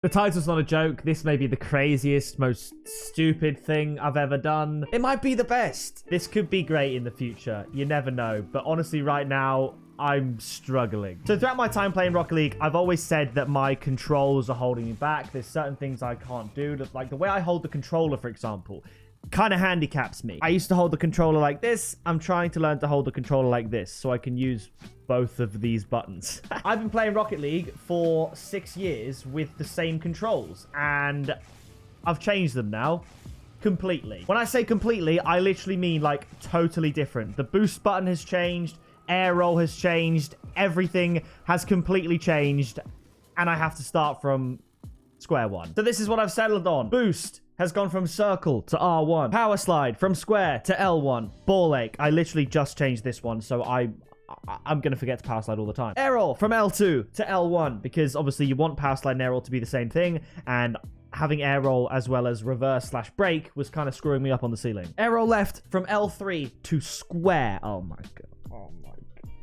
The title's not a joke. This may be the craziest, most stupid thing I've ever done. It might be the best. This could be great in the future. You never know. But honestly, right now, I'm struggling. So throughout my time playing Rocket League, I've always said that my controls are holding me back. There's certain things I can't do. Like the way I hold the controller, for example, kind of handicaps me. I used to hold the controller like this. I'm trying to learn to hold the controller like this so I can use both of these buttons. I've been playing Rocket League for 6 years with the same controls, and I've changed them now completely. When I say completely, I literally mean like totally different. The boost button has changed, air roll has changed, everything has completely changed, and I have to start from square one. So this is what I've settled on. Boost has gone from circle to R1. Power slide from square to L1. Ball ache. I literally just changed this one, so I'm going to forget to power slide all the time. Air roll from L2 to L1, because obviously you want power slide and air roll to be the same thing, and having air roll as well as reverse / break was kind of screwing me up on the ceiling. Air roll left from L3 to square. Oh my god. Oh my god.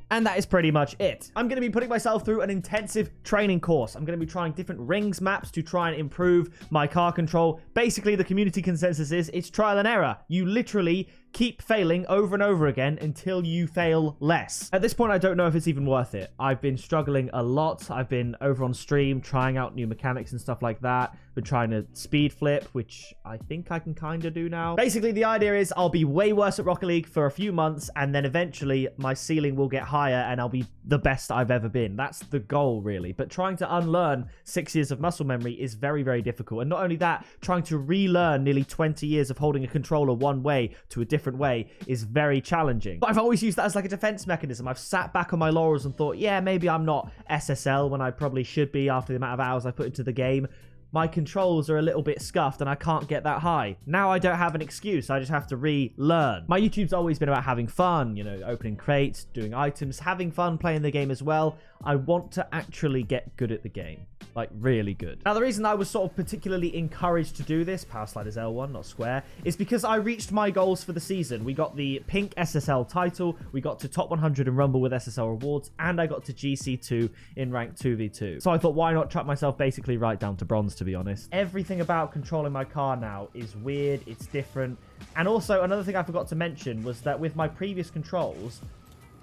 And that is pretty much it. I'm going to be putting myself through an intensive training course. I'm going to be trying different rings maps to try and improve my car control. Basically, the community consensus is it's trial and error. You literally keep failing over and over again until you fail less. At this point, I don't know if it's even worth it. I've been struggling a lot. I've been over on stream trying out new mechanics and stuff like that. Been trying to speed flip, which I think I can kind of do now. Basically, the idea is I'll be way worse at Rocket League for a few months, and then eventually my ceiling will get higher and I'll be the best I've ever been. That's the goal, really. But trying to unlearn 6 years of muscle memory is very, very difficult. And not only that, trying to relearn nearly 20 years of holding a controller one way to a different way is very challenging. But I've always used that as like a defense mechanism. I've sat back on my laurels and thought, yeah, maybe I'm not SSL when I probably should be after the amount of hours I put into the game. My controls are a little bit scuffed and I can't get that high. Now I don't have an excuse. I just have to relearn. My YouTube's always been about having fun, you know, opening crates, doing items, having fun playing the game as well. I want to actually get good at the game. Like, really good. Now, the reason I was sort of particularly encouraged to do this, power slide is L1, not square, is because I reached my goals for the season. We got the pink SSL title, we got to top 100 in Rumble with SSL rewards, and I got to GC2 in rank 2v2. So I thought, why not chuck myself basically right down to bronze, to be honest. Everything about controlling my car now is weird, it's different. And also, another thing I forgot to mention was that with my previous controls,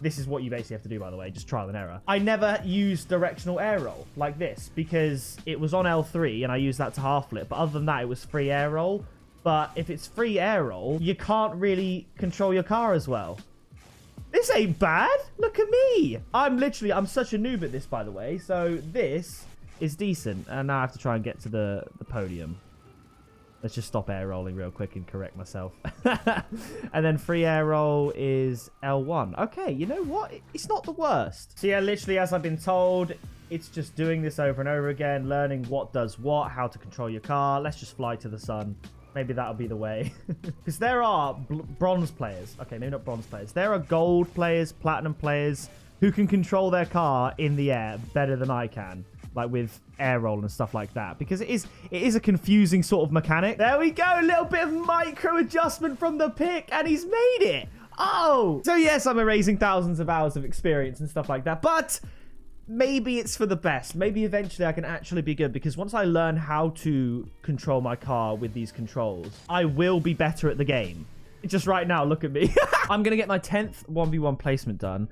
this is what you basically have to do, by the way, just trial and error. I never used directional air roll like this because it was on L3 and I used that to half flip. But other than that, it was free air roll. But if it's free air roll, you can't really control your car as well. This ain't bad. Look at me. I'm such a noob at this, by the way. So this is decent. And now I have to try and get to the podium. Let's just stop air rolling real quick and correct myself. And then free air roll is L1. Okay, you know what? It's not the worst. So yeah, literally, as I've been told, it's just doing this over and over again, learning what does what, how to control your car. Let's just fly to the sun. Maybe that'll be the way. Because there are bronze players. Okay, maybe not bronze players. There are gold players, platinum players who can control their car in the air better than I can. Like with air roll and stuff like that, because it is a confusing sort of mechanic. There we go, a little bit of micro adjustment from the pick, and he's made it. Oh, so yes, I'm erasing thousands of hours of experience and stuff like that, but maybe it's for the best. Maybe eventually I can actually be good, because once I learn how to control my car with these controls, I will be better at the game. Just right now, look at me. I'm gonna get my 10th 1v1 placement done,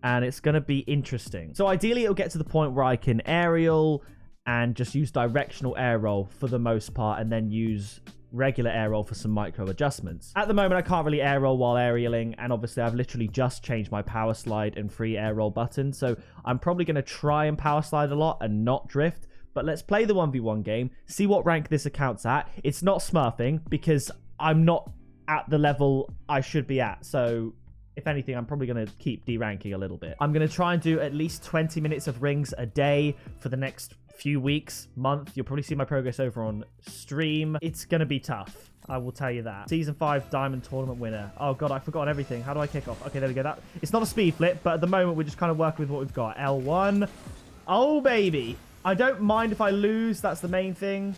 and it's going to be interesting. So ideally, it'll get to the point where I can aerial and just use directional air roll for the most part, and then use regular air roll for some micro adjustments. At the moment, I can't really air roll while aerialing, and obviously I've literally just changed my power slide and free air roll button, so I'm probably going to try and power slide a lot and not drift. But let's play the 1v1 game, see what rank this account's at. It's not smurfing, because I'm not at the level I should be at, so if anything, I'm probably going to keep deranking a little bit. I'm going to try and do at least 20 minutes of rings a day for the next few weeks, month. You'll probably see my progress over on stream. It's going to be tough. I will tell you that. Season 5 Diamond Tournament winner. Oh, God, I forgot everything. How do I kick off? Okay, there we go. It's not a speed flip, but at the moment, we're just kind of working with what we've got. L1. Oh, baby. I don't mind if I lose. That's the main thing.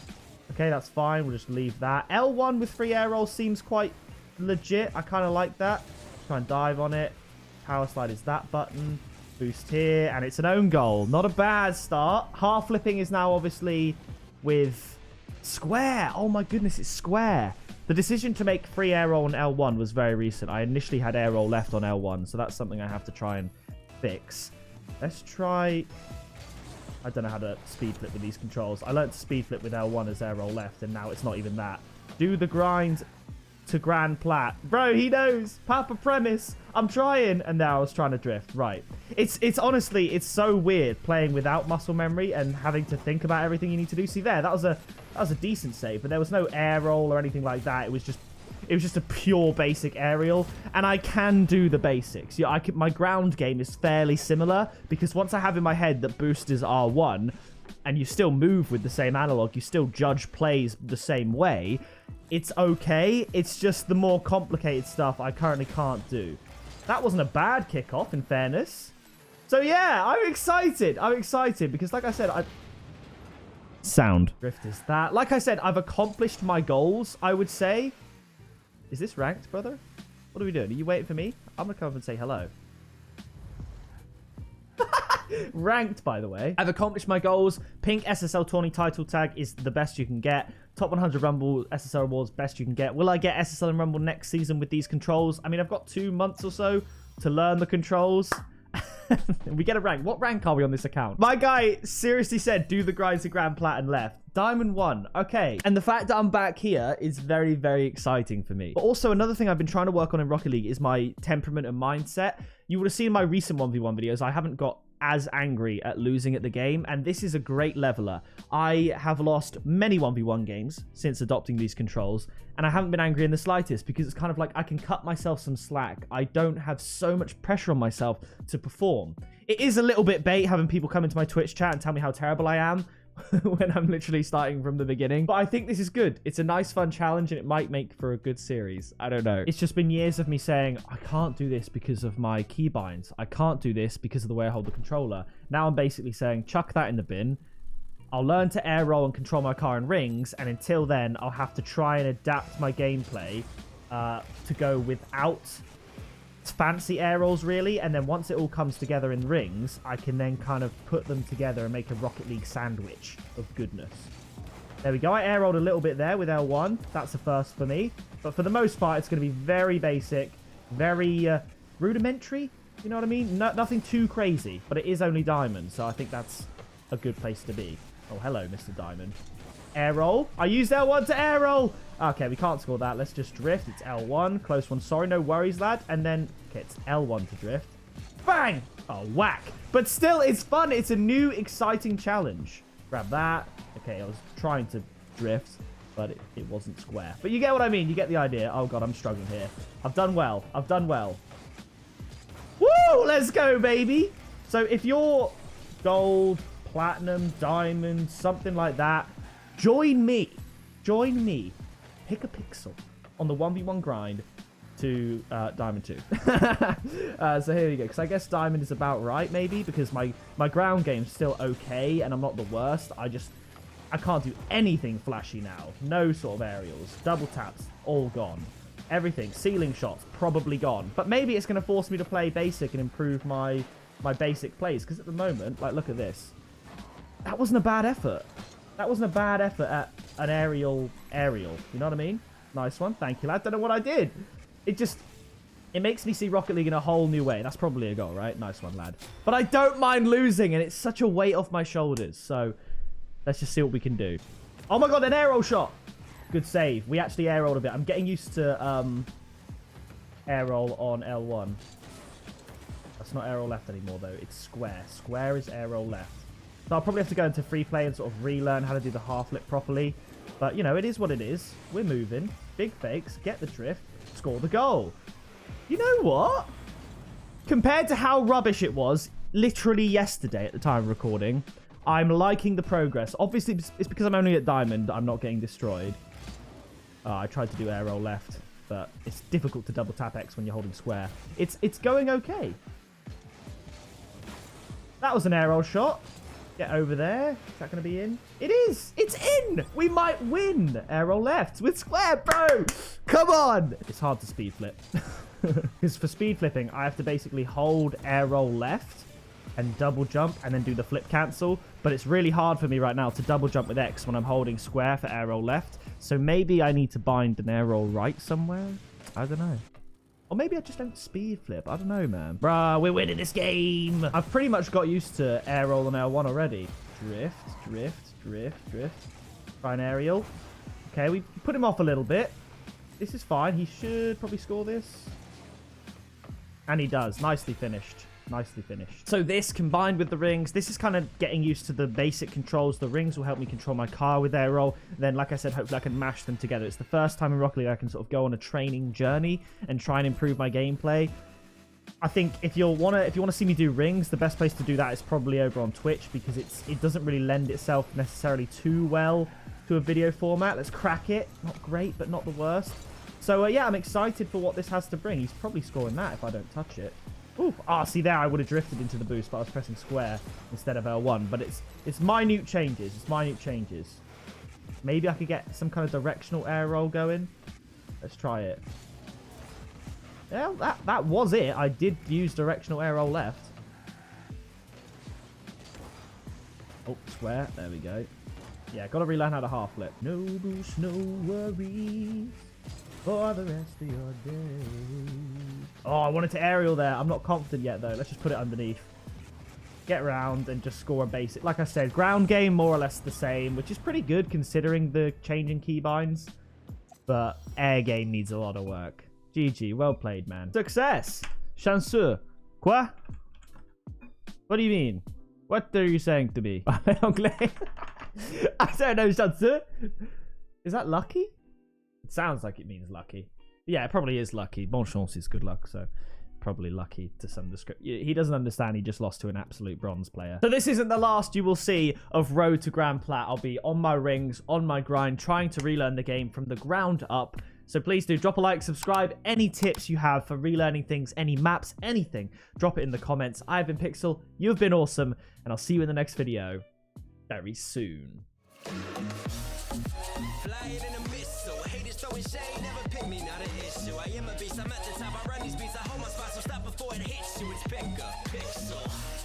Okay, that's fine. We'll just leave that. L1 with free air roll seems quite legit. I kind of like that. Try and dive on it. Power slide is that button. Boost here, and it's an own goal. Not a bad start. Half flipping is now obviously with square. Oh my goodness, it's square. The decision to make free air roll on L1 was very recent. I initially had air roll left on L1, so that's something I have to try and fix. Let's try... I don't know how to speed flip with these controls. I learned to speed flip with L1 as air roll left, and now it's not even that. Do the grind to Grand Plat. Bro, he knows. Papa premise. I'm trying. And now I was trying to drift. Right. It's honestly, it's so weird playing without muscle memory and having to think about everything you need to do. See there, that was a decent save, but there was no air roll or anything like that. It was just a pure basic aerial, and I can do the basics. Yeah, my ground game is fairly similar, because once I have in my head that boost is R1, and you still move with the same analog, you still judge plays the same way, it's okay. It's just the more complicated stuff I currently can't do. That wasn't a bad kickoff, in fairness. So yeah, I'm excited. I'm excited, because like I said, Sound. Drift is that. Like I said, I've accomplished my goals, I would say. Is this ranked, brother? What are we doing? Are you waiting for me? I'm going to come up and say hello. Ranked, by the way. I've accomplished my goals. Pink SSL tourney title tag is the best you can get. Top 100 Rumble SSL rewards, best you can get. Will I get SSL and Rumble next season with these controls? I mean, I've got 2 months or so to learn the controls. We get a rank. What rank are we on this account? My guy seriously said, do the grind to Grand Plat and left. Diamond 1. Okay. And the fact that I'm back here is very, very exciting for me. But also another thing I've been trying to work on in Rocket League is my temperament and mindset. You would have seen my recent 1v1 videos. I haven't got as angry at losing at the game, and this is a great leveler. I have lost many 1v1 games since adopting these controls, and I haven't been angry in the slightest, because it's kind of like I can cut myself some slack. I don't have so much pressure on myself to perform. It is a little bit bait having people come into my Twitch chat and tell me how terrible I am when I'm literally starting from the beginning. But I think this is good. It's a nice, fun challenge, and it might make for a good series. I don't know. It's just been years of me saying, I can't do this because of my keybinds. I can't do this because of the way I hold the controller. Now I'm basically saying, chuck that in the bin. I'll learn to air roll and control my car in rings, and until then, I'll have to try and adapt my gameplay to go without fancy air rolls, really, and then once it all comes together in rings, I can then kind of put them together and make a Rocket League sandwich of goodness. There we go. I air rolled a little bit there with L1. That's a first for me, but for the most part, it's going to be very basic, very rudimentary, you know what I mean? Nothing too crazy, but it is only Diamond, so I think that's a good place to be. Oh, hello, Mr. Diamond. Air roll. I used L1 to air roll. Okay, we can't score that. Let's just drift. It's L1. Close one. Sorry, no worries, lad. And then, okay, it's L1 to drift. Bang! Oh, whack. But still, it's fun. It's a new, exciting challenge. Grab that. Okay, I was trying to drift, but it wasn't square. But you get what I mean. You get the idea. Oh, God, I'm struggling here. I've done well. I've done well. Woo! Let's go, baby. So if you're gold, platinum, diamond, something like that, join me. Join me. Pick a pixel on the 1v1 grind to Diamond 2. So here we go. Because I guess Diamond is about right, maybe. Because my ground game's still okay. And I'm not the worst. I can't do anything flashy now. No sort of aerials. Double taps. All gone. Everything. Ceiling shots. Probably gone. But maybe it's going to force me to play basic and improve my basic plays. Because at the moment, like, look at this. That wasn't a bad effort. That wasn't a bad effort at an aerial. You know what I mean? Nice one. Thank you, lad. Don't know what I did. It makes me see Rocket League in a whole new way. That's probably a goal, right? Nice one, lad. But I don't mind losing, and it's such a weight off my shoulders. So let's just see what we can do. Oh my God, an air roll shot. Good save. We actually air rolled a bit. I'm getting used to air roll on L1. That's not air roll left anymore, though. It's square. Square is air roll left. So I'll probably have to go into free play and sort of relearn how to do the half flip properly. But, you know, it is what it is. We're moving. Big fakes. Get the drift. Score the goal. You know what? Compared to how rubbish it was literally yesterday at the time of recording, I'm liking the progress. Obviously, it's because I'm only at Diamond. I'm not getting destroyed. I tried to do air roll left, but it's difficult to double tap X when you're holding square. It's going okay. That was an air roll shot. Get over there. Is that going to be in? It is. It's in. We might win. Air roll left with square, bro. Come on. It's hard to speed flip. Because for speed flipping, I have to basically hold air roll left and double jump and then do the flip cancel. But it's really hard for me right now to double jump with X when I'm holding square for air roll left. So maybe I need to bind an air roll right somewhere. I don't know. Or maybe I just don't speed flip. I don't know, man. Bruh, we're winning this game. I've pretty much got used to air roll on L1 already. Drift, drift, drift, drift. Try an aerial. Okay, we put him off a little bit. This is fine. He should probably score this. And he does. Nicely finished. Nicely finished. So this combined with the rings, this is kind of getting used to the basic controls. The rings will help me control my car with air roll. Then, like I said, hopefully I can mash them together. It's the first time in Rocket League I can sort of go on a training journey and try and improve my gameplay. I think if you want to see me do rings, the best place to do that is probably over on Twitch, because it doesn't really lend itself necessarily too well to a video format. Let's crack it. Not great, but not the worst. So yeah, I'm excited for what this has to bring. He's probably scoring that if I don't touch it. Ooh, see there, I would have drifted into the boost, but I was pressing square instead of L1. But it's minute changes. It's minute changes. Maybe I could get some kind of directional air roll going. Let's try it. Yeah, that was it. I did use directional air roll left. Oh, square. There we go. Yeah, got to relearn how to half flip. No boost, no worries for the rest of your day. Oh, I wanted to aerial there. I'm not confident yet, though. Let's just put it underneath. Get around and just score a basic. Like I said, ground game more or less the same, which is pretty good considering the changing keybinds. But air game needs a lot of work. GG, well played, man. Success! Chanceux. Quoi? What do you mean? What are you saying to me? Anglais? I don't know, chanceux. Is that lucky? It sounds like it means lucky. Yeah, it probably is lucky. Bon chance is good luck, so probably lucky to some description. He doesn't understand he just lost to an absolute bronze player. So this isn't the last you will see of Road to Grand Plat. I'll be on my rings, on my grind, trying to relearn the game from the ground up. So please do drop a like, subscribe. Any tips you have for relearning things, any maps, anything, drop it in the comments. I've been Pixel, you've been awesome, and I'll see you in the next video very soon. Flying in a missile, haters throwing shade, never pick me, not an issue. I am a beast, I'm at the top, I run these beats, I hold my spot, so stop before it hits you. It's pick a pixel.